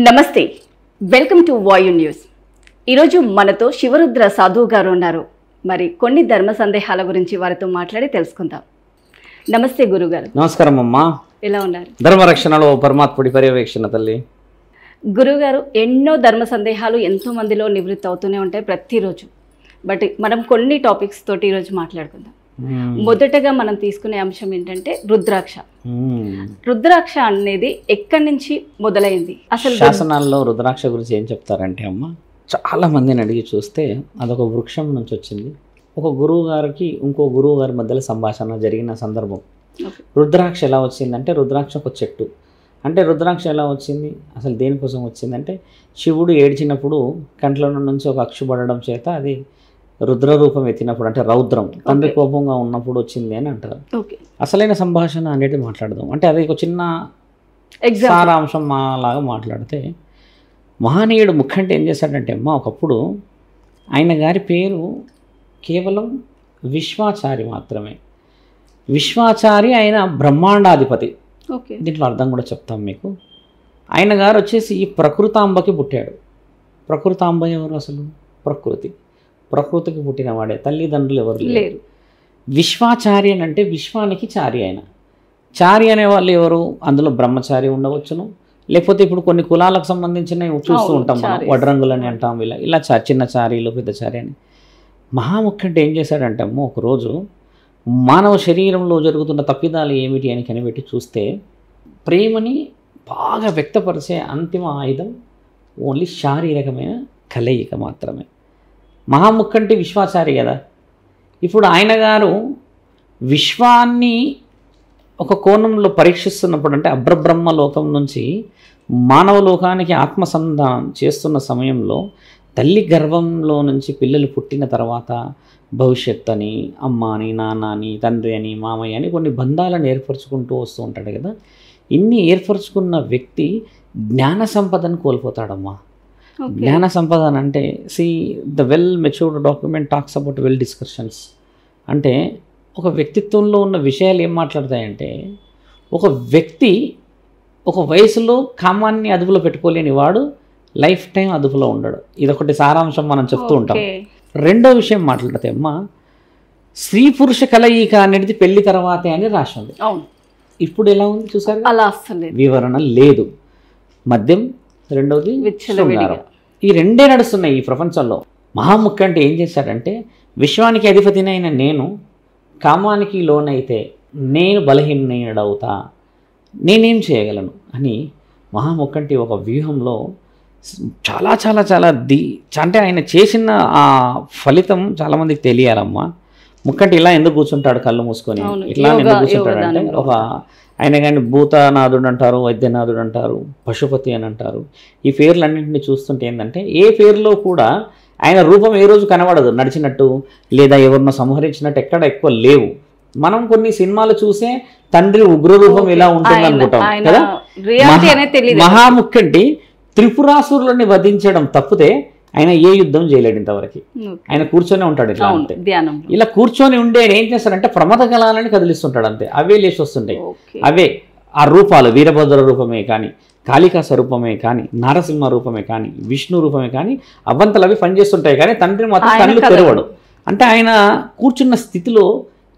నమస్తే, welcome to వాయు news. ఈరోజు మనతో శివరుద్ర సాధువు గారు ఉన్నారు. మరి కొన్ని ధర్మ సందేహాల గురించి వారితో మాట్లాడి తెలుసుకుందాం. నమస్తే గురుగారు. నమస్కారం అమ్మా. ఎలా ఉన్నారు? ధర్మరక్షణలో పరమాత్ముడి పర్యవేక్షణ తల్లి. గురుగారు, ఎన్నో ధర్మ సందేహాలు ఎంతో మందిలో నివృత్తి అవుతూనే ఉంటాయి ప్రతిరోజు. బట్ మనం కొన్ని టాపిక్స్ తోటి ఈరోజు మాట్లాడుకుందాం. మొదటగా మనం తీసుకునే అంశం ఏంటంటే రుద్రాక్ష. రుద్రాక్ష అనేది ఎక్కడి నుంచి మొదలైంది? అసలు శాసనాల్లో రుద్రాక్ష గురించి ఏం చెప్తారంటే అమ్మ, చాలా మందిని అడిగి చూస్తే అదొక వృక్షం నుంచి వచ్చింది. ఒక గురువు గారికి ఇంకో గురువు గారి మధ్యలో సంభాషణ జరిగిన సందర్భం. రుద్రాక్ష ఎలా వచ్చిందంటే, రుద్రాక్ష ఒక చెట్టు. అంటే రుద్రాక్ష ఎలా వచ్చింది, అసలు దేనికోసం వచ్చిందంటే, శివుడు ఏడ్చినప్పుడు కంట్లో నుంచి ఒక అక్షు పడడం చేత అది రుద్ర రూపం ఎత్తినప్పుడు, అంటే రౌద్రం, తండ్రి కోపంగా ఉన్నప్పుడు వచ్చింది అని అంటారు. అసలైన సంభాషణ అనేది మాట్లాడదాం. అంటే అది ఒక చిన్న సారాంశం లాగా మాట్లాడితే, మహనీయుడు ముఖంటే ఏం చేశాడంటే అమ్మ, ఒకప్పుడు ఆయన గారి పేరు కేవలం విశ్వాచారి మాత్రమే. విశ్వాచారి, ఆయన బ్రహ్మాండాధిపతి. దీంట్లో అర్థం కూడా చెప్తాం మీకు. ఆయన గారు వచ్చేసి ఈ ప్రకృతాంబకి పుట్టాడు. ప్రకృతాంబ ఎవరు? అసలు ప్రకృతికి పుట్టినవాడే, తల్లిదండ్రులు ఎవరు లేరు. విశ్వాచారి అని అంటే విశ్వానికి చారి. ఆయన చారి అనే వాళ్ళు ఎవరు? అందులో బ్రహ్మచారి ఉండవచ్చును, లేకపోతే ఇప్పుడు కొన్ని కులాలకు సంబంధించిన చూస్తూ ఉంటాం మనం, వడ్రంగులని అంటాం, ఇలా చిన్న చారీలు, పెద్ద చారి అని. మహాముఖ్యంటే ఏం చేశాడంటే అమ్మ, ఒకరోజు మానవ శరీరంలో జరుగుతున్న తప్పిదాలు ఏమిటి అని కనిపెట్టి చూస్తే, ప్రేమని బాగా వ్యక్తపరిచే అంతిమ ఆయుధం ఓన్లీ శారీరకమైన కలయిక మాత్రమే. మహాముఖంటే విశ్వాచారి కదా. ఇప్పుడు ఆయన గారు విశ్వాన్ని ఒక కోణంలో పరీక్షిస్తున్నప్పుడు, అంటే అబ్రబ్రహ్మ లోకం నుంచి మానవ లోకానికి ఆత్మసంధానం చేస్తున్న సమయంలో, తల్లి గర్భంలో నుంచి పిల్లలు పుట్టిన తర్వాత భవిష్యత్ అని, అమ్మ అని, నాన్న అని, తండ్రి అని, మామయ్య అని కొన్ని బంధాలను ఏర్పరచుకుంటూ వస్తూ ఉంటాడు కదా. ఇన్ని ఏర్పరచుకున్న వ్యక్తి జ్ఞాన సంపదను కోల్పోతాడమ్మా. జ్ఞాన సంపద అంటే, the well matured document talks about well discussions. అంటే ఒక వ్యక్తిత్వంలో ఉన్న విషయాలు ఏం మాట్లాడతాయంటే, ఒక వ్యక్తి ఒక వయసులో కామాన్ని అదుపులో పెట్టుకోలేని వాడు లైఫ్ టైం అదుపులో ఉండడు. ఇదొకటి సారాంశం మనం చెప్తూ ఉంటాం. రెండో విషయం మాట్లాడితే అమ్మ, స్త్రీ పురుష కలయిక అనేది పెళ్లి తర్వాతే అని రాసి ఉంది. ఇప్పుడు ఎలా ఉంది చూసారు? అలా వివరణ లేదు. మద్యం, రెండవది శృంగారం, ఈ రెండే నడుస్తున్నాయి ఈ ప్రపంచంలో. మహాముఖ్య అంటే ఏం చేశాడంటే, విశ్వానికి అధిపతినైన నేను కామానికి లోనైతే నేను బలహీనుడవుతా, నేనేం చేయగలను అని మహాముఖ్యంటి ఒక వ్యూహంలో చాలా చాలా చాలా అంటే ఆయన చేసిన ఆ ఫలితం చాలామందికి తెలియాలమ్మా. ముఖ్యంటి ఇలా ఎందుకు కూర్చుంటాడు కళ్ళు మూసుకొని, ఇట్లా ఎందుకు కూర్చుంటాడు అంటే, ఒక ఆయన కానీ భూతనాథుడు అంటారు, వైద్యనాథుడు అంటారు, పశుపతి అని అంటారు. ఈ పేర్లన్నింటినీ చూస్తుంటే ఏంటంటే, ఏ పేరులో కూడా ఆయన రూపం ఏ రోజు కనబడదు, నడిచినట్టు లేదా ఎవరినో సంహరించినట్టు ఎక్కడ ఎక్కువ లేవు. మనం కొన్ని సినిమాలు చూసే తండ్రి ఉగ్ర రూపం ఇలా ఉంటుంది అనుకుంటాం కదా. మహాముఖ్యంటి త్రిపురాసురులని వధించడం తప్పితే ఆయన ఏ యుద్ధం చేయలేడు ఇంతవరకు. ఆయన కూర్చొని ఉంటాడు ఇట్లా, అంతే. ఇలా కూర్చొని ఉండే ఏం చేస్తాడంటే ప్రమద గలాలని కదిలిస్తుంటాడు, అంతే. అవే లేచి వస్తుంటాయి. అవే ఆ రూపాలు, వీరభద్ర రూపమే కానీ, కాళికా స్వరూపమే కానీ, నారసింహ రూపమే కానీ, విష్ణు రూపమే కానీ, అవ్వంతలు అవి పనిచేస్తుంటాయి. కానీ తండ్రి మాత్రం కళ్ళు తెరవడు. అంటే ఆయన కూర్చున్న స్థితిలో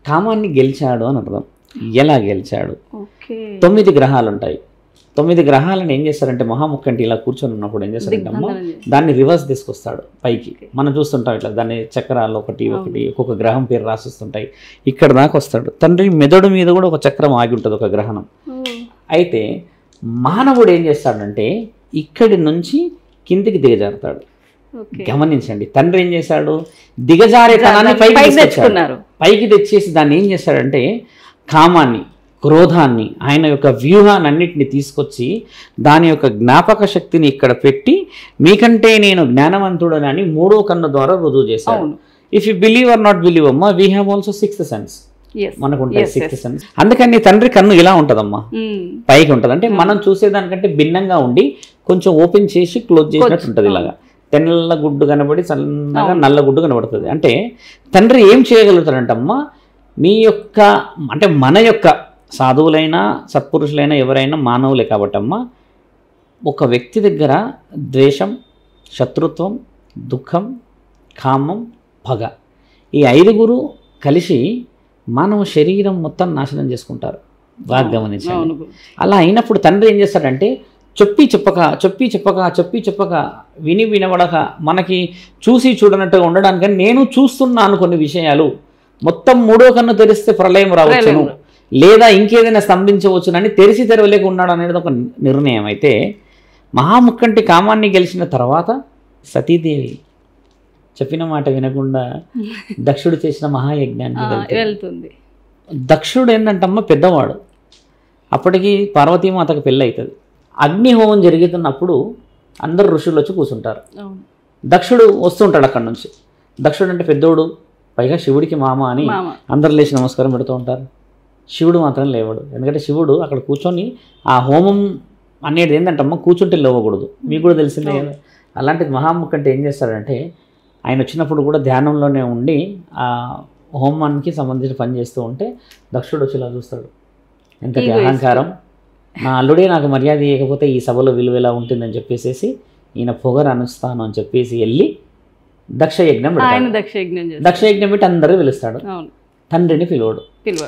కామాన్ని గెలిచాడు అని అర్థం. ఎలా గెలిచాడు? 9 గ్రహాలు ఉంటాయి. 9 గ్రహాలను ఏం చేస్తారంటే, మహాముఖ్యంటి ఇలా కూర్చొని ఉన్నప్పుడు ఏం చేస్తారంటే అమ్మ, దాన్ని రివర్స్ తీసుకొస్తాడు పైకి. మనం చూస్తుంటాం ఇట్లా, దాన్ని చక్రాలు ఒకటి ఒక్కొక్క గ్రహం పేరు రాసిస్తుంటాయి. ఇక్కడ దాకా వస్తాడు. తండ్రి మెదడు మీద కూడా ఒక చక్రం ఆగి ఉంటుంది, ఒక గ్రహణం. అయితే మానవుడు ఏం చేస్తాడంటే, ఇక్కడి నుంచి కిందికి దిగజారుతాడు. గమనించండి, తండ్రి ఏం చేశాడు, దిగజారే తనాన్ని పైకి తెచ్చేసి దాన్ని ఏం చేస్తాడంటే, కామాన్ని, క్రోధాన్ని, ఆయన యొక్క వ్యూహాన్ని అన్నిటిని తీసుకొచ్చి దాని యొక్క జ్ఞాపక శక్తిని ఇక్కడ పెట్టి, మీకంటే నేను జ్ఞానవంతుడని అని 3వ కన్ను ద్వారా రుజువు చేశాడు. If you believe or not believe అమ్మా, we have also 6th sense. మనకుంటాయి 6th సెన్స్. అందుకని తండ్రి కన్ను ఇలా ఉంటుందమ్మా, పైకి ఉంటుంది. అంటే మనం చూసేదానికంటే భిన్నంగా ఉండి కొంచెం ఓపెన్ చేసి క్లోజ్ చేసినట్టు ఉంటుంది. ఇలాగా తెల్ల గుడ్డు కనబడి చల్లగా నల్ల గుడ్డు కనబడుతుంది. అంటే తండ్రి ఏం చేయగలుగుతాడంటమ్మా, మీ యొక్క, అంటే మన యొక్క సాధువులైనా సత్పురుషులైనా ఎవరైనా మానవులే కాబట్టమ్మా, ఒక వ్యక్తి దగ్గర ద్వేషం, శత్రుత్వం, దుఃఖం, కామం, పగ ఈ 5 కలిసి మానవ శరీరం మొత్తం నాశనం చేసుకుంటారు. బాగా గమనించండి. అలా అయినప్పుడు తండ్రి ఏం చేస్తాడంటే చెప్పి చెప్పక విని వినబడక మనకి చూసి చూడనట్టుగా ఉండడానికని నేను చూస్తున్నాను కొన్ని విషయాలు, మొత్తం 3వ కన్ను తెరిస్తే ప్రళయం రావచ్చును లేదా ఇంకేదైనా స్తంభించవచ్చునని తెరిచి తెరవలేక ఉన్నాడు అనేది ఒక నిర్ణయం. అయితే మహాముక్కంటి కామాన్ని గెలిచిన తర్వాత సతీదేవి చెప్పిన మాట వినకుండా దక్షుడు చేసిన మహాయజ్ఞానికి వెళ్తుంది. దక్షుడు ఏంటంటమ్మా పెద్దవాడు, అప్పటికి పార్వతీమాతకు పెళ్ళి అవుతుంది. అగ్నిహోమం జరుగుతున్నప్పుడు అందరు ఋషులు వచ్చి కూర్చుంటారు. దక్షుడు వస్తుంటాడు అక్కడి నుంచి. దక్షుడు అంటే పెద్దోడు, పైగా శివుడికి మామ అని అందరు లేచి నమస్కారం పెడుతూ ఉంటారు. శివుడు మాత్రం లేవడు. ఎందుకంటే శివుడు అక్కడ కూర్చొని ఆ హోమం అనేది ఏంటంటమ్మా కూర్చుంటే లేవకూడదు, మీకు కూడా తెలిసిందే కదా. అలాంటిది మహాముఖంటే ఏం చేస్తాడంటే ఆయన వచ్చినప్పుడు కూడా ధ్యానంలోనే ఉండి ఆ హోమానికి సంబంధించిన పని చేస్తూ ఉంటే దక్షుడు వచ్చి ఇలా చూస్తాడు, ఎంతటి అహంకారం, నా అల్లుడే నాకు మర్యాద ఇవ్వకపోతే ఈ సభలో విలువ ఎలా ఉంటుందని చెప్పేసి ఈయన పొగరు అనుస్తాను అని చెప్పేసి వెళ్ళి దక్షయజ్ఞం పెట్టి అందరూ పిలుస్తాడు. తండ్రిని పిలువడు.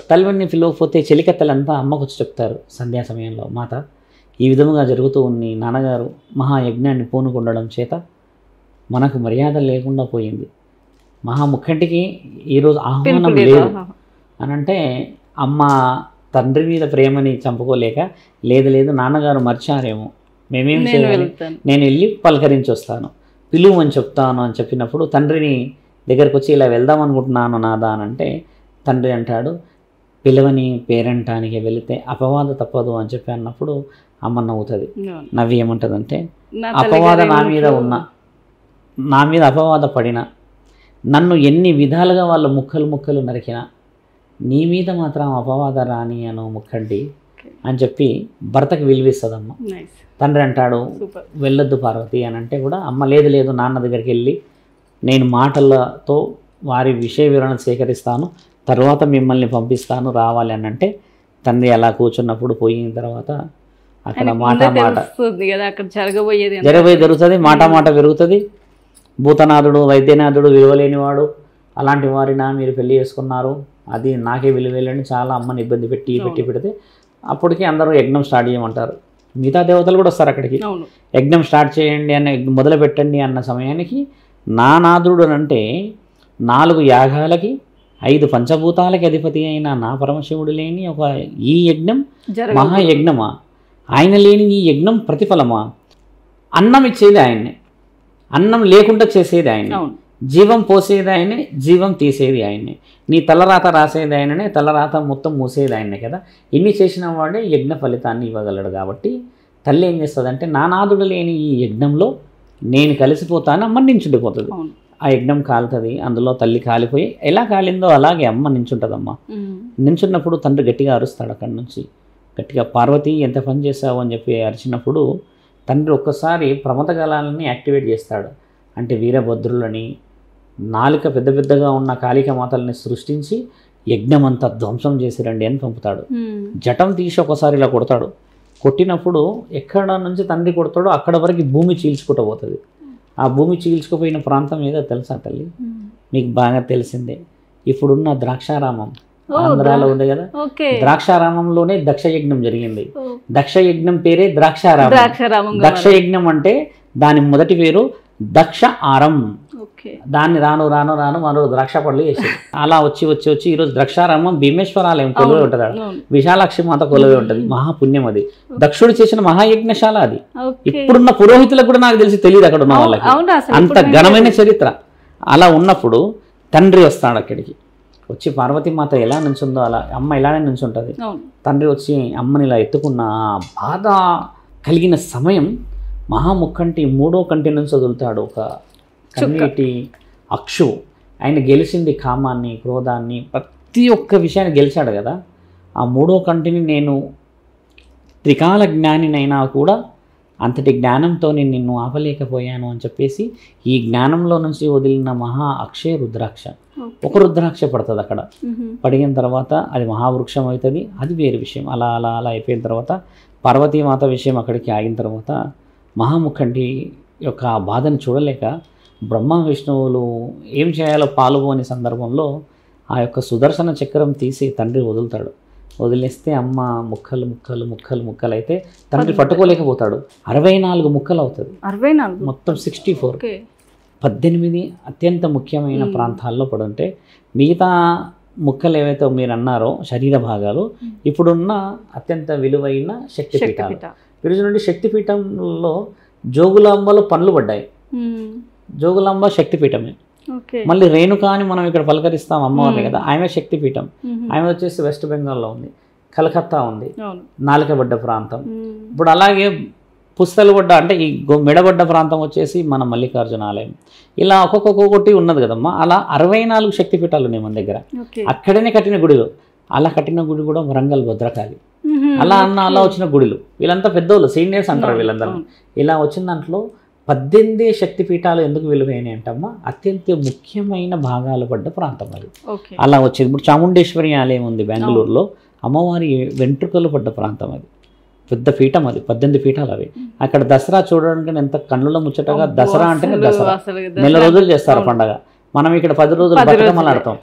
తల్లిని పిలవకపోతే చెలికత్తలంతా అమ్మకు వచ్చి చెప్తారు సంధ్యా సమయంలో, మాత ఈ విధముగా జరుగుతూ ఉంది, నాన్నగారు మహాయజ్ఞాన్ని పూనుకుండడం చేత మనకు మర్యాద లేకుండా పోయింది, మహాముఖంటికి ఈరోజు ఆహ్వానం లేదు అని అంటే అమ్మ తండ్రి మీద ప్రేమని చంపుకోలేక లేదు నాన్నగారు మర్చారేమో, మేమేం చేయాలి, నేను వెళ్ళి పలకరించి వస్తాను, పిలువని చెప్తాను అని చెప్పినప్పుడు తండ్రిని దగ్గరకు వచ్చి ఇలా వెళ్దాం అనుకుంటున్నాను నాదా అని అంటే తండ్రి అంటాడు, పిలవని పేరంటానికి వెళితే అపవాద తప్పదు అని చెప్పి అన్నప్పుడు అమ్మ నవ్వుతుంది. నవ్వి ఏమంటుందంటే అపవాద నా మీద అపవాద పడిన, నన్ను ఎన్ని విధాలుగా వాళ్ళ ముక్కలు నరికినా నీ మీద మాత్రం అపవాద రాని అను ముక్కండి అని చెప్పి భర్తకు విలువిస్తుందమ్మ. తండ్రి అంటాడు వెళ్ళొద్దు పార్వతి అని అంటే కూడా అమ్మ లేదు నాన్న దగ్గరికి వెళ్ళి నేను మాటలతో వారి విషయ వివరణ సేకరిస్తాను, తర్వాత మిమ్మల్ని పంపిస్తాను రావాలి అని అంటే తండ్రి అలా కూర్చున్నప్పుడు పోయిన తర్వాత అక్కడ మాట జరుగుతుంది, మాట పెరుగుతుంది. భూతనాథుడు వైద్యనాథుడు విలువలేనివాడు, అలాంటి వారినా మీరు పెళ్లి చేసుకున్నారు, అది నాకే విలువేలని చాలా అమ్మని ఇబ్బంది పెడితే అప్పటికి అందరూ యజ్ఞం స్టార్ట్ చేయమంటారు. మిగతా దేవతలు కూడా వస్తారు అక్కడికి, యజ్ఞం స్టార్ట్ చేయండి అని మొదలు పెట్టండి అన్న సమయానికి నా నాథుడు అంటే 4 యాగాలకి 5 పంచభూతాలకి అధిపతి అయిన నా పరమశివుడు లేని ఒక ఈ యజ్ఞం మహాయజ్ఞమా, ఆయన లేని ఈ యజ్ఞం ప్రతిఫలమా? అన్నం ఇచ్చేది ఆయన్నే, అన్నం లేకుండా చేసేది ఆయనే, జీవం పోసేది ఆయనే, జీవం తీసేది ఆయనే, నీ తలరాత రాసేది ఆయననే, తలరాత మొత్తం మూసేది ఆయనే కదా. ఇన్ని చేసిన వాడే యజ్ఞ ఫలితాన్ని ఇవ్వగలడు. కాబట్టి తల్లి ఏం చేస్తుందంటే నానాదుడు లేని ఈ యజ్ఞంలో నేను కలిసిపోతాను, అమ్మ నించుండిపోతుంది. ఆ యజ్ఞం కాలుతుంది, అందులో తల్లి కాలిపోయి ఎలా కాలిందో అలాగే అమ్మ నించుంటుందమ్మ. నించున్నప్పుడు తండ్రి గట్టిగా అరుస్తాడు అక్కడి నుంచి, గట్టిగా పార్వతి ఎంత పని చేసావు అని చెప్పి అరిచినప్పుడు తండ్రి ఒక్కసారి ప్రమదగలాలని యాక్టివేట్ చేస్తాడు. అంటే వీరభద్రులని, నాలుక పెద్దగా ఉన్న కాళిక మాతల్ని సృష్టించి యజ్ఞమంతా ధ్వంసం చేసి రండి అని పంపుతాడు. జటం తీసి ఒకసారి ఇలా కొడతాడు. కొట్టినప్పుడు ఎక్కడ నుంచి తండ్రి కొడతాడో అక్కడ వరకు భూమి చీల్చుకుంటూ పోతుంది. ఆ భూమి చీల్చుకుపోయిన ప్రాంతం ఏదో తెలుసా తల్లి? మీకు బాగా తెలిసిందే, ఇప్పుడున్న ద్రాక్షారామం ఆంధ్రాలో ఉంది కదా, ద్రాక్షారామంలోనే దక్షయజ్ఞం జరిగింది. దక్షయజ్ఞం పేరే ద్రాక్షారామం. దక్షయజ్ఞం అంటే దాని మొదటి పేరు దక్ష ఆరం. దాన్ని రాను మరో ద్రాక్ష పళ్ళు వేసి అలా వచ్చి ఈరోజు ద్రాక్షారామం భీమేశ్వరాలయం కొలువే ఉంటుంది, విశాలాక్షి మాత కొలువే ఉంటుంది. మహాపుణ్యం అది, దక్షుడు చేసిన మహాయజ్ఞశాల అది. ఇప్పుడున్న పురోహితులకు కూడా నాకు తెలిసి తెలియదు అక్కడ ఉన్న వాళ్ళకి, అంత ఘనమైన చరిత్ర. అలా ఉన్నప్పుడు తండ్రి వస్తాడు అక్కడికి. వచ్చి పార్వతీమాత ఎలా నుంచుందో అలా అమ్మ ఇలానే నుంచుంటుంది. తండ్రి వచ్చి అమ్మని ఇలా ఎత్తుకున్న బాధ కలిగిన సమయం మహాముఖంటి 3వ కంటి నుంచి వదులుతాడు ఒక కన్నీటి అక్షు. ఆయన గెలిచింది కామాన్ని, క్రోధాన్ని, ప్రతి ఒక్క విషయాన్ని గెలిచాడు కదా. ఆ 3వ కంటిని నేను త్రికాల జ్ఞానినైనా కూడా అంతటి జ్ఞానంతో నేను నిన్ను ఆపలేకపోయాను అని చెప్పేసి ఈ జ్ఞానంలో నుంచి వదిలిన మహా అక్షయ రుద్రాక్ష ఒక రుద్రాక్ష పడుతుంది అక్కడ. పడిన తర్వాత అది మహావృక్షం అవుతుంది, అది వేరే విషయం. అలా అలా అలా అయిపోయిన తర్వాత పార్వతీమాత విషయం అక్కడికి ఆగిన తర్వాత మహాముఖండి యొక్క ఆ బాధను చూడలేక బ్రహ్మ విష్ణువులు ఏం చేయాలో పాల్గొనే సందర్భంలో ఆ యొక్క సుదర్శన చక్రం తీసి తండ్రి వదులుతాడు. వదిలేస్తే అమ్మ ముక్కలు ముక్కలు ముక్కలు ముక్కలు అయితే తండ్రి పట్టుకోలేకపోతాడు. 64 ముక్కలు అవుతుంది. 64 మొత్తం 64. 18 అత్యంత ముఖ్యమైన ప్రాంతాల్లో పడుంటే మిగతా ముక్కలు ఏవైతే మీరు అన్నారో శరీర భాగాలు ఇప్పుడున్న అత్యంత విలువైన శక్తిపీఠాలు. ఈరోజు నుండి శక్తిపీఠంలో జోగులాంబలో పనులు పడ్డాయి. జోగులాంబ శక్తిపీఠమే. మళ్ళీ రేణుకా అని మనం ఇక్కడ పలకరిస్తాం అమ్మవారిని కదా, ఆమె శక్తిపీఠం. ఆమె వచ్చేసి వెస్ట్ బెంగాల్లో ఉంది, కలకత్తా ఉంది, నాలుకబడ్డ ప్రాంతం. ఇప్పుడు అలాగే పుస్తలబడ్డ అంటే ఈ మెడబడ్డ ప్రాంతం వచ్చేసి మన మల్లికార్జున ఆలయం. ఇలా ఒక్కొక్కటి ఉన్నది కదమ్మా. అలా 64 శక్తిపీఠాలు ఉన్నాయి మన దగ్గర. అక్కడనే కట్టిన గుడిలో, అలా కట్టిన గుడి కూడా వరంగల్ భద్రకాళి. అలా వచ్చిన గుడిలు. వీళ్ళంతా పెద్దోళ్ళు, సీనియర్స్ అంటారు వీళ్ళందరూ. ఇలా వచ్చిన దాంట్లో 18 శక్తిపీఠాలు ఎందుకు విలువైనవి అంటమ్మా, అత్యంత ముఖ్యమైన భాగాలు పడ్డ ప్రాంతం అది. అలా వచ్చింది. ఇప్పుడు చాముండేశ్వరి ఆలయం ఉంది బెంగళూరులో, అమ్మవారి వెంట్రుకలు పడ్డ ప్రాంతం అది. పెద్ద పీఠం అది, 18 పీఠాలు అవి. అక్కడ దసరా చూడడానికి ఎంత కన్నుల ముచ్చటగా. దసరా అంటేనే దసరా, నెల రోజులు చేస్తారు పండగ. మనం ఇక్కడ 10 రోజులు బతుకమ్మలు ఆడతాం.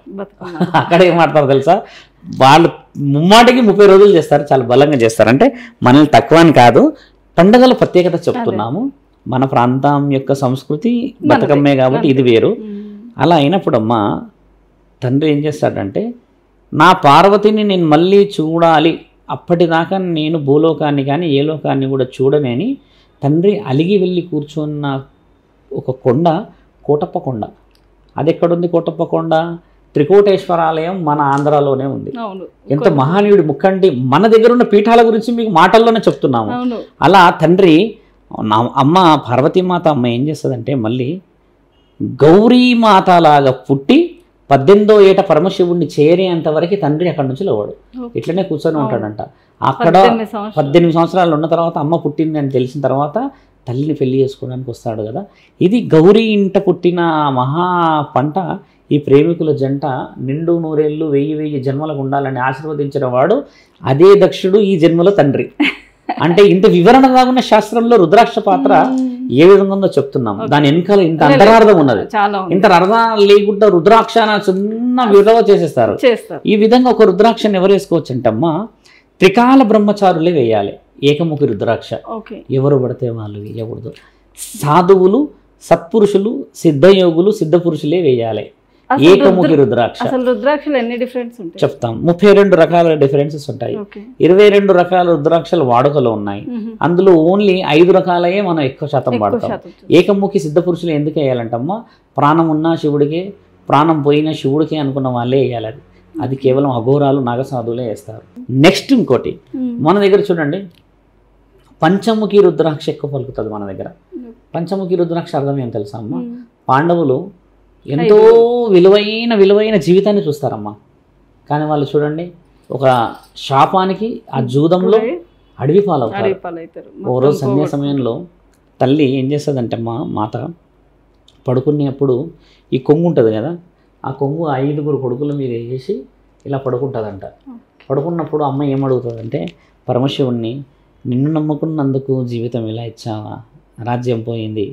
అక్కడ ఏం ఆడతారు తెలుసా, వాళ్ళు ముమ్మాటికి 30 రోజులు చేస్తారు, చాలా బలంగా చేస్తారు. అంటే మనల్ని తక్కువ అని కాదు, పండగల ప్రత్యేకత చెప్తున్నాము. మన ప్రాంతం యొక్క సంస్కృతి బతుకమ్మే కాబట్టి ఇది వేరు. అలా అయినప్పుడు అమ్మా తండ్రి ఏం చేస్తాడంటే, నా పార్వతిని నేను మళ్ళీ చూడాలి, అప్పటిదాకా నేను భూలోకాన్ని కానీ ఏ లోకాన్ని కూడా చూడనేని తండ్రి అలిగి వెళ్ళి కూర్చున్న ఒక కొండ కోటప్ప కొండ. అది ఎక్కడుంది కోటప్ప కొండ? త్రికోటేశ్వరాలయం మన ఆంధ్రాలోనే ఉంది. ఎంత మహానీయుడు ముక్కండి. మన దగ్గర ఉన్న పీఠాల గురించి మీకు మాటల్లోనే చెప్తున్నాము. అలా తండ్రి అమ్మ పార్వతీమాత అమ్మ ఏం చేస్తుందంటే మళ్ళీ గౌరీమాత లాగా పుట్టి 18వ ఏట పరమశివుడిని చేరేంత వరకు తండ్రి అక్కడి నుంచి లేవాడు. ఇట్లనే కూర్చొని ఉంటాడంట. అక్కడ 18 సంవత్సరాలు ఉన్న తర్వాత అమ్మ పుట్టింది అని తెలిసిన తర్వాత తల్లిని పెళ్లి చేసుకోవడానికి వస్తాడు కదా. ఇది గౌరీ ఇంట పుట్టిన మహా పంట. ఈ ప్రేమికుల జంట నిండు నూరేళ్ళు 1000 జన్మలకు ఉండాలని ఆశీర్వదించిన వాడు అదే దక్షుడు, ఈ జన్మలో తండ్రి. అంటే ఇంత వివరణ రాగున్న శాస్త్రంలో రుద్రాక్ష పాత్ర ఏ విధంగా ఉందో చెప్తున్నాం. దాని వెనకాల ఇంత అంతరార్థం ఉన్నది. ఇంత అర్థం లేకుండా రుద్రాక్ష చిన్న విలువ చేసేస్తారు. ఈ విధంగా ఒక రుద్రాక్షని ఎవరు వేసుకోవచ్చు అంటమ్మా, త్రికాల బ్రహ్మచారులే వేయాలి ఏకముఖి రుద్రాక్ష. ఎవరు పడితే వాళ్ళు వేయకూడదు. సాధువులు, సత్పురుషులు, సిద్ధయోగులు, సిద్ధ పురుషులే వేయాలి ఏకముఖి రుద్రాక్ష. రుద్రాక్షలు ఎన్ని డిఫరెన్స్ ఉంటాయి చెప్తాం. 32 రకాల డిఫరెన్సెస్ ఉంటాయి. 22 రకాల రుద్రాక్షలు వాడుకలో ఉన్నాయి. అందులో ఓన్లీ 5 రకాలయే మనం ఎక్కువ శాతం వాడతాం. ఏకముఖి సిద్ధ పురుషులు ఎందుకు వేయాలంటమ్మా, ప్రాణం ఉన్నా శివుడికే, ప్రాణం పోయినా శివుడికే అనుకున్న వాళ్ళే వేయాలి. అది కేవలం అఘోరాలు, నాగసాధువులే వేస్తారు. నెక్స్ట్ ఇంకోటి మన దగ్గర చూడండి, పంచముఖి రుద్రాక్ష ఎక్కువ పలుకుతుంది మన దగ్గర. పంచముఖి రుద్రాక్ష అర్థం ఏం తెలుసా అమ్మ, పాండవులు ఎంతో విలువైన జీవితాన్ని చూస్తారమ్మా. కానీ వాళ్ళు చూడండి ఒక శాపానికి ఆ జూదంలో అడవి పాలవుతారు. ఓ రోజు సంధ్యా సమయంలో తల్లి ఏం చేస్తుందంటే మాత పడుకునేప్పుడు ఈ కొంగు ఉంటుంది కదా, ఆ కొంగు 5 కొడుకుల మీద వేసి ఇలా పడుకుంటుందంట. పడుకున్నప్పుడు అమ్మ ఏమడుగుతుందంటే, పరమశివుణ్ణి నిన్ను నమ్ముకున్నందుకు జీవితం ఇలా ఇచ్చావా, రాజ్యం పోయింది,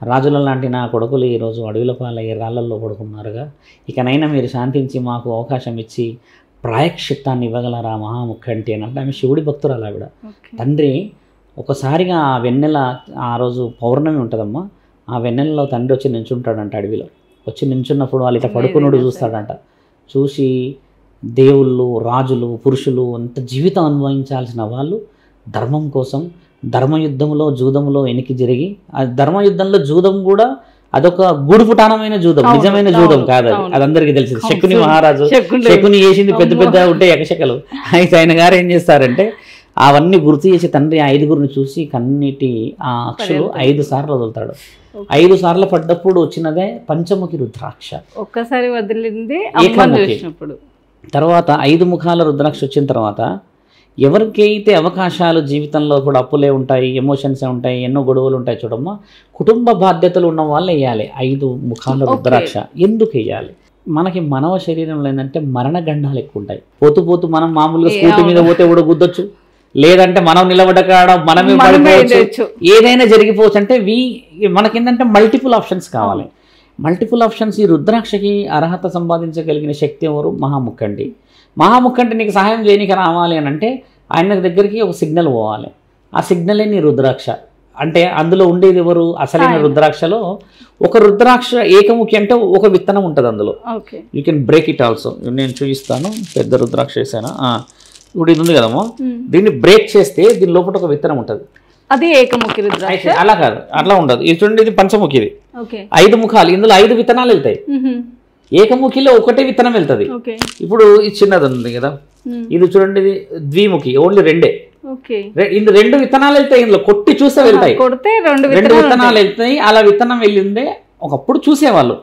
రాజుల లాంటి నా కొడుకులు ఈరోజు అడవిల పాలయ్యి రాళ్ళల్లో పడుకున్నారుగా, ఇకనైనా మీరు శాంతించి మాకు అవకాశం ఇచ్చి ప్రాయశ్చిత్తాన్ని ఇవ్వగలరా మహాముఖంటి అని అంటే ఆమె శివుడి భక్తురాలు ఆవిడ. తండ్రి ఒకసారిగా ఆ వెన్నెల, ఆ రోజు పౌర్ణమి ఉంటుందమ్మా, ఆ వెన్నెలలో తండ్రి వచ్చి నించుంటాడంట. అడవిలో వచ్చి నించున్నప్పుడు వాళ్ళు ఇట్లా పడుకున్నాడు చూస్తాడంట. చూసి దేవుళ్ళు, రాజులు, పురుషులు అంత జీవితం అనుభవించాల్సిన వాళ్ళు ధర్మం కోసం ధర్మయుద్ధంలో జూదంలో వెనక్కి జరిగి, ఆ ధర్మయుద్ధంలో జూదం కూడా అదొక గూడుపుటానమైన జూదం, నిజమైన జూదం కాదు అది. అది అందరికీ తెలిసింది. శకుని మహారాజు శకుని చేసింది పెద్ద పెద్ద ఉంటే యక్షకలు. అయితే ఆయన గారు ఏం చేస్తారంటే అవన్నీ గుర్తు చేసి తండ్రి 5 చూసి కన్నీటి ఆ అక్షులు 5 సార్లు వదులుతాడు. 5 సార్లు పడ్డప్పుడు వచ్చినదే పంచముఖి రుద్రాక్ష. ఒక్కసారి వదిలింది తర్వాత 5 ముఖాల రుద్రాక్ష వచ్చిన తర్వాత ఎవరికైతే అవకాశాలు జీవితంలో కూడా అప్పులే ఉంటాయి, ఎమోషన్సే ఉంటాయి, ఎన్నో గొడవలు ఉంటాయి చూడమ్మా, కుటుంబ బాధ్యతలు ఉన్న వాళ్ళు వేయాలి 5 ముఖాల రుద్రాక్ష. ఎందుకు వేయాలి? మనకి మానవ శరీరంలో ఏంటంటే మరణ గండాలు ఎక్కువ ఉంటాయి. పోతూ పోతూ మనం మామూలుగా స్కూటీ మీద పోతే కూడా గుద్దొచ్చు, లేదంటే మనం నిలబడ్డ కాడ మనమే పడిపోవచ్చు, ఏదైనా జరిగిపోవచ్చు. అంటే మనకేంటంటే మల్టిపుల్ ఆప్షన్స్ కావాలి. Multiple options. ఈ రుద్రాక్షకి అర్హత సంపాదించగలిగిన శక్తి ఎవరు? మహాముఖండి. మహాముఖండి నీకు సహాయం చేయనీకి రావాలి అని అంటే ఆయన దగ్గరికి ఒక సిగ్నల్ పోవాలి. ఆ సిగ్నలే నీ రుద్రాక్ష. అంటే అందులో ఉండేది ఎవరు? అసలైన రుద్రాక్షలో ఒక రుద్రాక్ష ఏకముఖి అంటే ఒక విత్తనం ఉంటుంది అందులో. You can break it also. నేను చూపిస్తాను. పెద్ద రుద్రాక్ష వేసాను. ఇప్పుడు ఇది ఉంది కదమ్మా, దీన్ని బ్రేక్ చేస్తే దీని లోపల ఒక విత్తనం ఉంటుంది. అది ఏకముఖి రుద్రాక్ష. అలా కాదు, అట్లా ఉండదు. ఇది చూడండి, ఇది పంచముఖిది. 5 ముఖాలు, ఇందులో 5 విత్తనాలు వెళ్తాయి. ఏకముఖిలో ఒకటే విత్తనం వెళ్తుంది. ఇప్పుడు ఇది చిన్నది ఉంది కదా, ఇది చూడండి, ఇది ద్విముఖి, ఓన్లీ 2. ఇందులో 2 విత్తనాలు వెళ్తాయి. ఇందులో కొట్టి చూస్తే వెళ్తాయి, 2 విత్తనాలు వెళ్తాయి. అలా విత్తనం వెళ్ళిందే ఒకప్పుడు చూసేవాళ్ళు.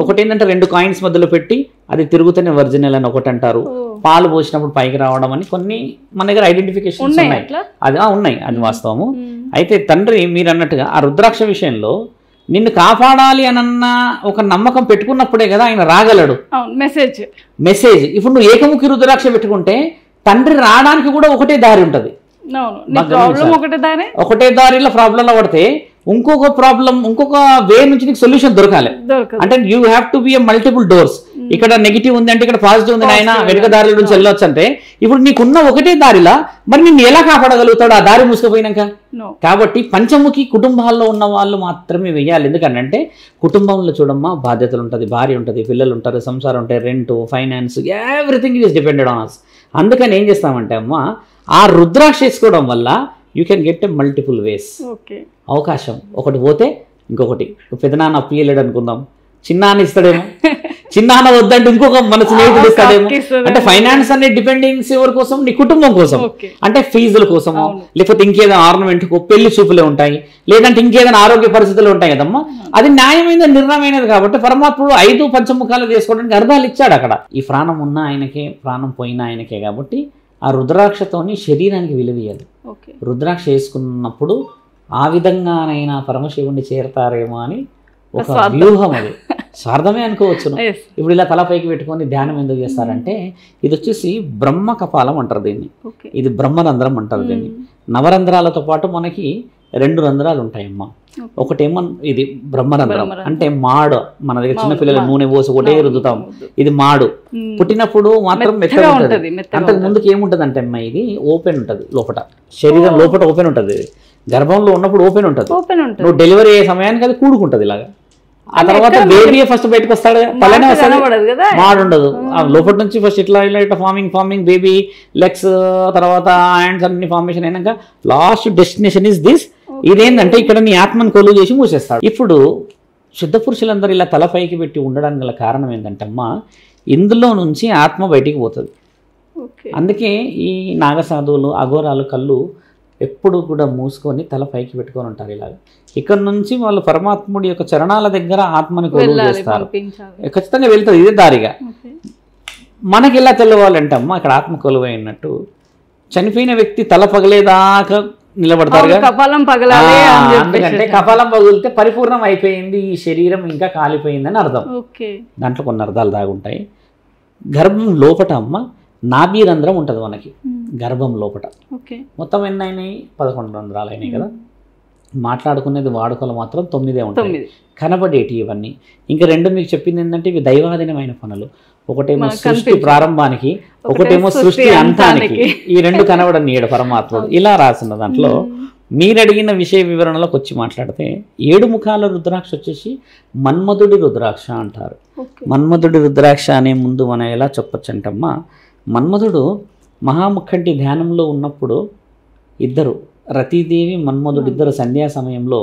ఒకటి ఏంటంటే 2 కాయిన్స్ మధ్యలో పెట్టి అది తిరుగుతూనే ఒరిజినల్ అని ఒకటి అంటారు. పాలు పోసినప్పుడు పైకి రావడం అని కొన్ని మన దగ్గర ఐడెంటిఫికేషన్స్ ఉన్నాయి. అది ఉన్నాయి, అది వాస్తవము. అయితే తండ్రి మీరు అన్నట్టుగా ఆ రుద్రాక్ష విషయంలో నిన్ను కాపాడాలి అనన్న ఒక నమ్మకం పెట్టుకున్నప్పుడే కదా ఆయన రాగలడు. మెసేజ్. ఇప్పుడు నువ్వు ఏకముఖి రుద్రాక్ష పెట్టుకుంటే తండ్రి రావడానికి కూడా ఒకటే దారి ఉంటుంది. ఒకటే దారిలో ప్రాబ్లంలో పడితే ఇంకొక ప్రాబ్లం, ఇంకొక వే నుంచి నీకు సొల్యూషన్ దొరకాలి. అంటే you have to be a multiple doors. ఇక్కడ నెగిటివ్ ఉంది అంటే ఇక్కడ పాజిటివ్ ఉంది, ఆయన వెనుక దారి నుంచి వెళ్ళొచ్చు అంటే ఇప్పుడు నీకున్న ఒకటే దారిలా మరి నిన్ను ఎలా కాపాడగలుగుతాడు ఆ దారి మూసుకుపోయినాక? కాబట్టి పంచముఖి కుటుంబాల్లో ఉన్న వాళ్ళు మాత్రమే వెయ్యాలి. ఎందుకంటే కుటుంబంలో చూడమ్మా బాధ్యతలు ఉంటుంది, భార్య ఉంటుంది, పిల్లలు ఉంటారు, సంసారం ఉంటాయి, rent, finance, everything is depended on us. అందుకని ఏం చేస్తామంటే అమ్మ, ఆ రుద్రాక్ష వేసుకోవడం వల్ల you can get a multiple ways. అవకాశం ఒకటి పోతే ఇంకొకటి. పెద్దనాన్న అప్పియలేడు అనుకుందాం, చిన్నాన్న ఇస్తాడేమో, చిన్నాన్న వద్దంటే ఇంకొక మన స్నేహితుడు ఇస్తాడేమో. అంటే ఫైనాన్స్ అనే డిపెండెన్సీ ఎవరి కోసం? నీ కుటుంబం కోసం. అంటే ఫీజుల కోసమో, లేకపోతే ఇంకేదైనా ఆర్నమెంట్కో, పెళ్లి చూపులే ఉంటాయి, లేదంటే ఇంకేదైనా ఆరోగ్య పరిస్థితులు ఉంటాయి కదమ్మా. అది న్యాయమైన నిర్ణయమైనది. కాబట్టి పరమాత్ముడు 5 పంచముఖాలు చేసుకోవడానికి అర్థాలు ఇచ్చాడు అక్కడ. ఈ ప్రాణం ఉన్న ఆయనకే, ప్రాణం పోయిన ఆయనకే. కాబట్టి ఆ రుద్రాక్షతోని శరీరానికి విలువీయాలి. రుద్రాక్ష వేసుకున్నప్పుడు ఆ విధంగానైనా పరమశివుణ్ణి చేరతారేమో అని ఒక వ్యూహం. అది స్వార్థమే అనుకోవచ్చును. ఇప్పుడు ఇలా తలపైకి పెట్టుకొని ధ్యానం ఎందుకు చేస్తారంటే ఇది వచ్చేసి బ్రహ్మ కపాలం అంటారు దీన్ని, ఇది బ్రహ్మరంధ్రం అంటారు దీన్ని. నవరంధ్రాలతో పాటు మనకి 2 రంధ్రాలు ఉంటాయమ్మా. ఒకటేమో ఇది బ్రహ్మరంధ్రం అంటే మాడు. మన దగ్గర చిన్నపిల్లలు నూనె పోసి ఒకటే రుద్దుతాం, ఇది మాడు. పుట్టినప్పుడు మాత్రం మెత్తగా ఉంటుంది. అంతకు ముందుకు ఏముంటుంది అంటే అమ్మా, ఇది ఓపెన్ ఉంటుంది లోపల, శరీరం లోపల ఓపెన్ ఉంటుంది. గర్భంలో ఉన్నప్పుడు ఓపెన్ ఉంటుంది. నువ్వు డెలివరీ అయ్యే సమయానికి అది కూడుకుంటుంది ఇలాగా. ఆ తర్వాత బేబీ ఫస్ట్ బయటకు వస్తాడు, తలనే వస్తాడు, మాడు ఉండదు. లోపల నుంచి ఫస్ట్ ఇట్లా ఇట్లా ఫార్మింగ్ బేబీ లెగ్స్, తర్వాత హ్యాండ్స్ అన్ని ఫార్మేషన్ అయినాక లాస్ట్ డెస్టినేషన్ ఇస్ దిస్. ఇదేంటంటే ఇక్కడ నీ ఆత్మను కొలువు చేసి మూసేస్తాడు. ఇప్పుడు శుద్ధ పురుషులందరూ ఇలా తలపైకి పెట్టి ఉండడానికి గల కారణం ఏంటంటే అమ్మా, ఇందులో నుంచి ఆత్మ బయటికి పోతుంది. అందుకే ఈ నాగసాధువులు, అఘోరాలు కళ్ళు ఎప్పుడు కూడా మూసుకొని తల పైకి పెట్టుకొని ఉంటారు. ఇలాగ ఇక్కడ నుంచి వాళ్ళు పరమాత్ముడి యొక్క చరణాల దగ్గర ఆత్మని కొలువు చేస్తారు. ఖచ్చితంగా వెళ్తుంది, ఇదే దారిగా. మనకి ఎలా తెలవాలంటే అమ్మ, ఇక్కడ ఆత్మ కొలువు అయినట్టు చనిపోయిన వ్యక్తి తల పగలేదాకా నిలబడతారు. ఎందుకంటే కపాలం పగిలితే పరిపూర్ణం అయిపోయింది, ఈ శరీరం ఇంకా కాలిపోయిందని అర్థం. దాంట్లో కొన్ని అర్థాలు దాగుంటాయి. గర్భం లోపట అమ్మ నాభీరంధ్రం ఉంటుంది మనకి గర్భం లోపట. మొత్తం ఎన్ని అయినాయి? 11 రంధ్రాలు అయినాయి కదా. మాట్లాడుకునేది వాడుకలు మాత్రం 9 ఉంటాయి, కనబడేటి ఇవన్నీ. ఇంకా 2 మీకు చెప్పింది ఏంటంటే ఇవి దైవాధీనమైన పనులు. ఒకటేమో సృష్టి ప్రారంభానికి, ఒకటేమో సృష్టి అంతానికి. ఈ 2 కనబడనీయడు పరమాత్ముడు. ఇలా రాసిన దాంట్లో మీరు అడిగిన విషయ వివరణలోకి వచ్చి మాట్లాడితే 7 ముఖాల రుద్రాక్ష వచ్చేసి మన్మధుడి రుద్రాక్ష అంటారు. మన్మధుడి రుద్రాక్ష అనే ముందు మనం ఎలా చెప్పొచ్చు అంటమ్మా, మన్మధుడు మహాముఖంటి ధ్యానంలో ఉన్నప్పుడు ఇద్దరు, రతీదేవి మన్మధుడు ఇద్దరు సంధ్యా సమయంలో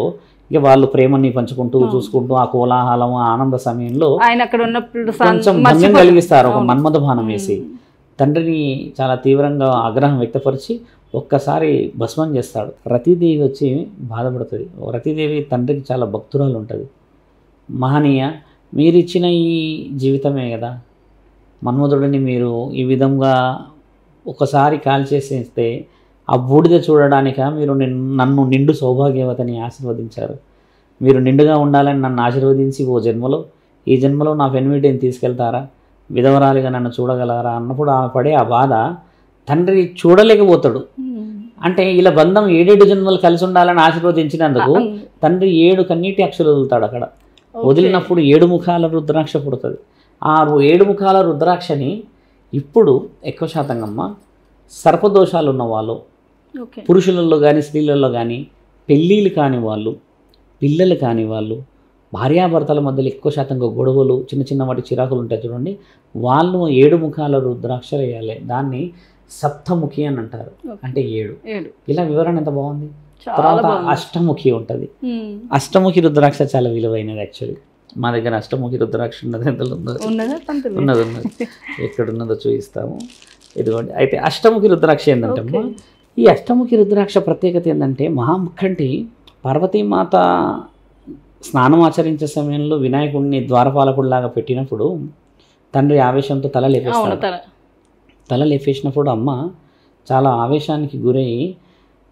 ఇక వాళ్ళు ప్రేమని పంచుకుంటూ చూసుకుంటూ ఆ కోలాహలం ఆనంద సమయంలో ఆయన అక్కడ ఉన్నప్పుడు కొంచెం భంగం కలిగిస్తారు. ఒక మన్మథ బాణం వేసి తండ్రిని చాలా తీవ్రంగా ఆగ్రహం వ్యక్తపరిచి ఒక్కసారి భస్మం చేస్తాడు. రతీదేవి వచ్చి బాధపడుతుంది. రతీదేవి తండ్రికి చాలా భక్తురాలు ఉంటుంది. మహనీయ, మీరు ఇచ్చిన ఈ జీవితమే కదా, మన్మధుడిని మీరు ఈ విధంగా ఒకసారి కాల్చేసేస్తే ఆ బూడిద చూడడానిక మీరు నన్ను నిండు సౌభాగ్యవతని ఆశీర్వదించారు. మీరు నిండుగా ఉండాలని నన్ను ఆశీర్వదించి ఓ జన్మలో ఈ జన్మలో నా పెనిమిటిని తీసుకెళ్తారా, విధవరాలిగా నన్ను చూడగలరా అన్నప్పుడు ఆ పడే ఆ బాధ తండ్రి చూడలేకపోతాడు. అంటే ఇలా బంధం 7 జన్మలు కలిసి ఉండాలని ఆశీర్వదించినందుకు తండ్రి 7 కన్నీటి అక్షులు వదులుతాడు. అక్కడ వదిలినప్పుడు 7 ముఖాల రుద్రాక్ష పుడుతుంది. ఆ 7 ముఖాల రుద్రాక్షని ఇప్పుడు ఎక్కువ శాతంగా సర్పదోషాలు ఉన్న వాళ్ళు, పురుషులలో కానీ స్త్రీలలో కానీ, పెళ్ళిళ్ళు కాని వాళ్ళు, పిల్లలు కాని వాళ్ళు, భార్యాభర్తల మధ్యలో ఎక్కువ శాతంగా గొడవలు, చిన్న చిన్న వాటి చిరాకులు ఉంటాయి చూడండి, వాళ్ళు 7 ముఖాల రుద్రాక్షలు వేయాలి. దాన్ని సప్తముఖి అని అంటారు, అంటే 7. ఇలా వివరణ ఎంత బాగుంది. తర్వాత అష్టముఖి ఉంటుంది. అష్టముఖి రుద్రాక్ష చాలా విలువైనది. యాక్చువల్లీ మా దగ్గర అష్టముఖి రుద్రాక్ష ఉన్నది. ఎంతలో ఉన్నది ఎక్కడున్నదో చూపిస్తాము. ఇదిగోండి. అయితే అష్టముఖి రుద్రాక్ష ఏంటంటే ఈ అష్టముఖి రుద్రాక్ష ప్రత్యేకత ఏంటంటే మహాముఖంటి పార్వతీమాత స్నానం ఆచరించే సమయంలో వినాయకుడిని ద్వారపాలకుడిలాగా పెట్టినప్పుడు తండ్రి ఆవేశంతో తల లేపేస్తాడు. తల లేపేసినప్పుడు అమ్మ చాలా ఆవేశానికి గురై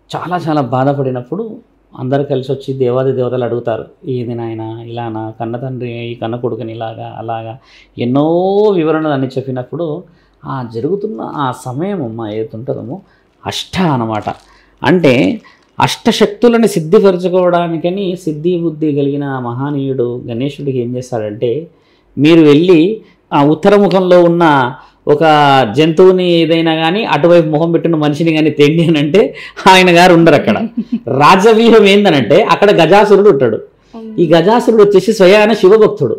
చాలా బాధపడినప్పుడు అందరు కలిసి వచ్చి దేవాది దేవతలు అడుగుతారు, ఏది నాయన ఇలానా, కన్న తండ్రి ఈ కన్న కొడుకుని ఇలాగా అలాగా ఎన్నో వివరణలు అన్ని చెప్పినప్పుడు ఆ జరుగుతున్న ఆ సమయం అమ్మ ఏతుంటుందో అష్ట అన్నమాట. అంటే అష్టశక్తులను సిద్ధిపరచుకోవడానికని సిద్ధి బుద్ధి కలిగిన మహానీయుడు గణేశుడికి ఏం చేస్తాడంటే, మీరు వెళ్ళి ఆ ఉత్తరముఖంలో ఉన్న ఒక జంతువుని ఏదైనా కానీ అటువైపు ముఖం పెట్టిన మనిషిని కానీ తెండి అని అంటే ఆయన గారు ఉండరు అక్కడ. రాజవ్యూహం ఏందనంటే అక్కడ గజాసురుడు ఉంటాడు. ఈ గజాసురుడు వచ్చేసి స్వయాన శివభక్తుడు.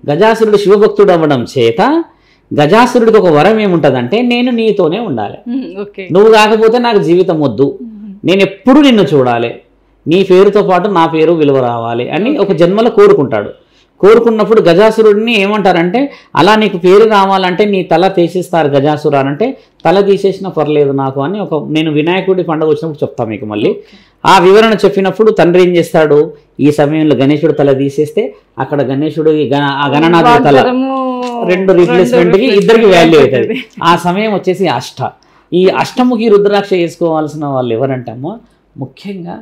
గజాసురుడు శివభక్తుడు అవ్వడం చేత గజాసురుడికి ఒక వరం ఏముంటుందంటే, నేను నీతోనే ఉండాలి, నువ్వు కాకపోతే నాకు జీవితం వద్దు, నేను ఎప్పుడు నిన్ను చూడాలి, నీ పేరుతో పాటు నా పేరు విలువ రావాలి అని ఒక జన్మలో కోరుకుంటాడు. కోరుకున్నప్పుడు గజాసురుడిని ఏమంటారంటే, అలా నీకు పేరు రావాలంటే నీ తల తీసేస్తారు గజాసురు అంటే, తల తీసేసినా పర్లేదు నాకు అని నేను వినాయకుడి పండుగ వచ్చినప్పుడు చెప్తాను మీకు మళ్ళీ. ఆ వివరణ చెప్పినప్పుడు తండ్రి ఏం చేస్తాడు, ఈ సమయంలో గణేశుడు తల తీసేస్తే అక్కడ గణేశుడు ఆ గణనాథుడి తల 2 రీప్లేస్మెంట్కి ఇద్దరికి వాల్యూ అవుతుంది. ఆ సమయం వచ్చేసి అష్ట. ఈ అష్టముఖి రుద్రాక్ష వేసుకోవాల్సిన వాళ్ళు ఎవరంటామో ముఖ్యంగా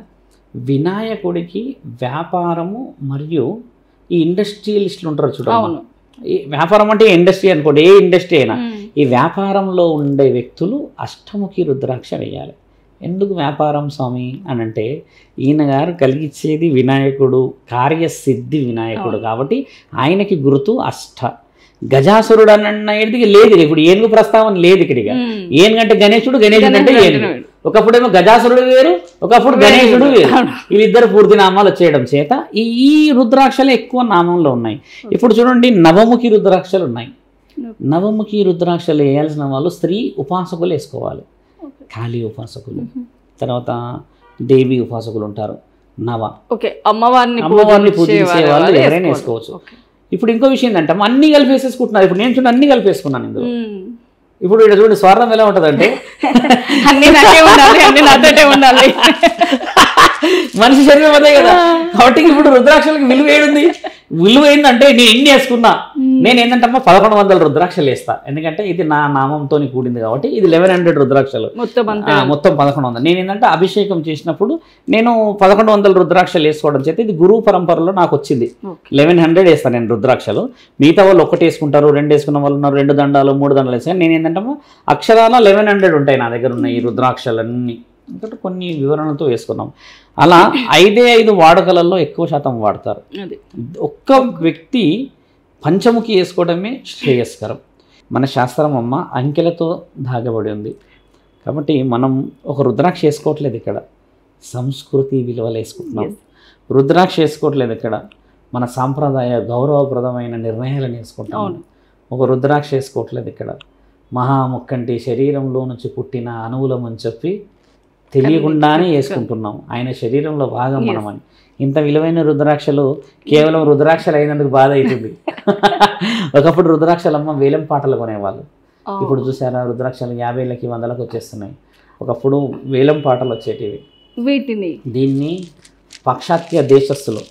వినాయకుడికి వ్యాపారము మరియు ఈ ఇండస్ట్రియలిస్టులు ఉంటారు చూడండి. ఈ వ్యాపారం అంటే ఇండస్ట్రీ అనుకోండి, ఏ ఇండస్ట్రీ అయినా ఈ వ్యాపారంలో ఉండే వ్యక్తులు అష్టముఖి రుద్రాక్ష వేయాలి. ఎందుకు వ్యాపారం స్వామి అని అంటే, ఈయన గారు కలిగించేది వినాయకుడు, కార్యసిద్ధి వినాయకుడు కాబట్టి ఆయనకి గుర్తు అష్ట. గజాసురుడు అన్నది లేదు, ఇప్పుడు ఏనుగు ప్రస్తావన లేదు ఇక్కడ. ఏనుగంటే గణేశుడు, గణేశుడు అంటే ఏనుగు. ఒకప్పుడేమో గజాసురుడు వేరు, ఒకప్పుడు గణేశుడు వేరు. వీళ్ళిద్దరు పూర్తి నామాలు వచ్చేయడం చేత ఈ రుద్రాక్షలు ఎక్కువ నామంలో ఉన్నాయి. ఇప్పుడు చూడండి, నవముఖి రుద్రాక్షలు ఉన్నాయి. నవముఖి రుద్రాక్షలు వేయాల్సిన వాళ్ళు స్త్రీ ఉపాసకులు వేసుకోవాలి. కాళీ ఉపాసకులు, తర్వాత దేవి ఉపాసకులు ఉంటారు. అమ్మవారిని పూజించే వాళ్ళు ఎవరైనా వేసుకోవచ్చు. ఇప్పుడు ఇంకో విషయం ఏంటంటే అన్ని కలిపి వేసేసుకుంటున్నారు. ఇప్పుడు నేను చూడండి అన్ని కలిపేసుకున్నాను ఇందులో. ఇప్పుడు ఇక్కడ చూడండి స్వర్ణం ఎలా ఉంటుందంటే మనిషి శరీరం అదే కదా. కాబట్టి ఇప్పుడు రుద్రాక్షలకి విలువ ఏడుంది, విలువ ఏంటంటే నేను ఎన్ని వేసుకున్నా, నేను ఏంటంటే 1100 రుద్రాక్షలు వేస్తా. ఎందుకంటే ఇది నా నామంతో కూడింది కాబట్టి ఇది 1100 రుద్రాక్షలు మొత్తం 1100. నేను ఏంటంటే అభిషేకం చేసినప్పుడు నేను 1100 రుద్రాక్షలు వేసుకోవడం చేత ఇది గురువు పరంపరలో నాకు వచ్చింది. 1100 వేస్తాను నేను రుద్రాక్షలు. మిగతా వాళ్ళు 1 వేసుకుంటారు, 2 వేసుకున్న వాళ్ళు ఉన్నారు, 2 దండాలు 3 దండాలు వేస్తాను. నేను ఏంటంటే అక్షరాల 1100 ఉంటాయి నా దగ్గర ఉన్న ఈ రుద్రాక్షలన్నీ. ఎందుకంటే కొన్ని వివరణలతో వేసుకున్నాం. అలా 5 వాడుకలలో ఎక్కువ శాతం వాడతారు. ఒక్క వ్యక్తి పంచముఖి వేసుకోవడమే శ్రేయస్కరం. మన శాస్త్రం అమ్మ అంకెలతో దాగబడి ఉంది కాబట్టి మనం ఒక రుద్రాక్ష వేసుకోవట్లేదు ఇక్కడ, సంస్కృతి విలువలు వేసుకుంటున్నాం. రుద్రాక్ష వేసుకోవట్లేదు ఇక్కడ, మన సాంప్రదాయ గౌరవప్రదమైన నిర్ణయాలను వేసుకుంటాం. ఒక రుద్రాక్ష వేసుకోవట్లేదు ఇక్కడ, మహాముక్కంటి శరీరంలో నుంచి పుట్టిన అణువులమని చెప్పి తెలియకుండానే వేసుకుంటున్నాం. ఆయన శరీరంలో భాగం మనమని. ఇంత విలువైన రుద్రాక్షలు కేవలం రుద్రాక్షలు అయినందుకు బాధ అవుతుంది. ఒకప్పుడు రుద్రాక్షలమ్మ వేలం పాటలు కొనేవాళ్ళు. ఇప్పుడు చూసారా రుద్రాక్షలు 50,000కి 100,000కి వచ్చేస్తున్నాయి. ఒకప్పుడు వేలం పాటలు వచ్చేటివి. దీన్ని పాశ్చాత్య దేశస్తులు,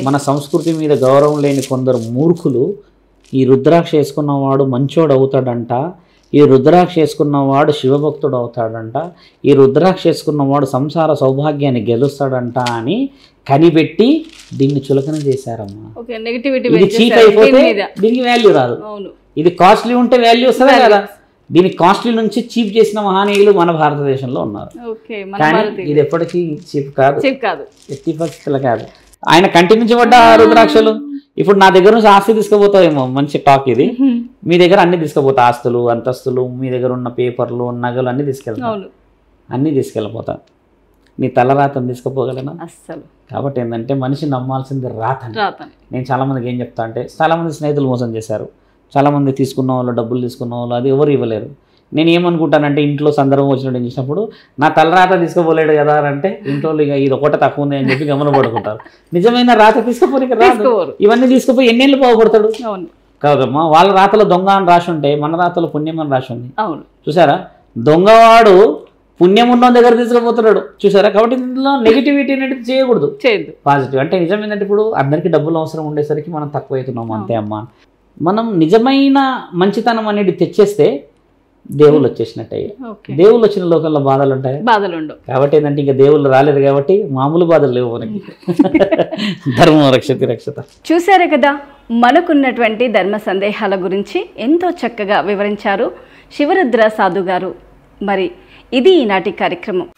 మన సంస్కృతి మీద గౌరవం లేని కొందరు మూర్ఖులు ఈ రుద్రాక్ష వేసుకున్నవాడు మంచోడు అవుతాడంట, ఈ రుద్రాక్ష వేసుకున్నవాడు శివభక్తుడు అవుతాడంట, ఈ రుద్రాక్ష వేసుకున్నవాడు సంసార సౌభాగ్యాన్ని గెలుస్తాడంట అని కనిపెట్టి దీన్ని చులకన చేశారమ్మా. ఇది చీప్ అయిపోతే దీనికి వాల్యూ రాదు. ఇది కాస్ట్లీ ఉంటే వాల్యూ వస్తుందా కదా. దీని కాస్ట్లీ నుంచి చీప్ చేసిన మహనీయులు మన భారతదేశంలో ఉన్నారు. కానీ ఇది ఎప్పటికీ చీప్ కాదు, ఎట్టి పరిస్థితులు కాదు. ఆయన కంటి నుంచి పడ్డ రుద్రాక్షలు ఇప్పుడు నా దగ్గర నుంచి ఆస్తి తీసుకుపోతావేమో, మంచి టాక్ ఇది. మీ దగ్గర అన్ని తీసుకుపోతా, ఆస్తులు అంతస్తులు, మీ దగ్గర ఉన్న పేపర్లు నగలు అన్ని తీసుకెళ్తాను, అన్నీ తీసుకెళ్ళిపోతా. నీ తలరాతను తీసుకుపోగలనా? అస్సలు. కాబట్టి ఏంటంటే మనిషి నమ్మాల్సింది రాతని. నేను చాలామందికి ఏం చెప్తా అంటే, చాలామంది స్నేహితులు మోసం చేశారు, చాలామంది తీసుకున్న వాళ్ళు, డబ్బులు తీసుకున్న వాళ్ళు అది ఎవరు ఇవ్వలేరు. నేను ఏమనుకుంటానంటే ఇంట్లో సందర్భం వచ్చినట్టు చేసినప్పుడు నా తలరాత తీసుకుపోలేడు కదా అంటే ఇంట్లో ఇక ఇది ఒకటే తక్కువ ఉంది అని చెప్పి గమన పడుకుంటారు. నిజమైన రాత తీసుకుపోలేక రాదు. ఇవన్నీ తీసుకుపోయి ఎన్నేళ్ళు బాగుపడతాడు కాదమ్మా. వాళ్ళ రాతలో దొంగ అని రాసి ఉంటే మన రాతలో పుణ్యం అని రాసి ఉంది. చూసారా, దొంగవాడు పుణ్యం ఉన్న దగ్గర తీసుకుపోతున్నాడు చూసారా. కాబట్టి ఇందులో నెగిటివిటీ అనేది చేయకూడదు, పాజిటివ్. అంటే నిజం ఏంటంటే ఇప్పుడు అందరికీ డబ్బులు అవసరం ఉండేసరికి మనం తక్కువ అవుతున్నాము అంతే అమ్మా. మనం నిజమైన మంచితనం అనేది తెచ్చేస్తే దేవుళ్ళు వచ్చేసినట్టే. దేవుళ్ళు వచ్చిన లోకంలో బాధలు ఉంటాయి, బాధలు ఉండవు. కాబట్టి ఏంటంటే ఇంకా దేవుళ్ళు రాలేదు కాబట్టి మామూలు బాధలు లేవు మనకి. ధర్మం రక్షతి రక్షత. చూసారు కదా, మనకున్నటువంటి ధర్మ సందేహాల గురించి ఎంతో చక్కగా వివరించారు శివరుద్ర సాధు గారు. మరి ఇది ఈనాటి కార్యక్రమం.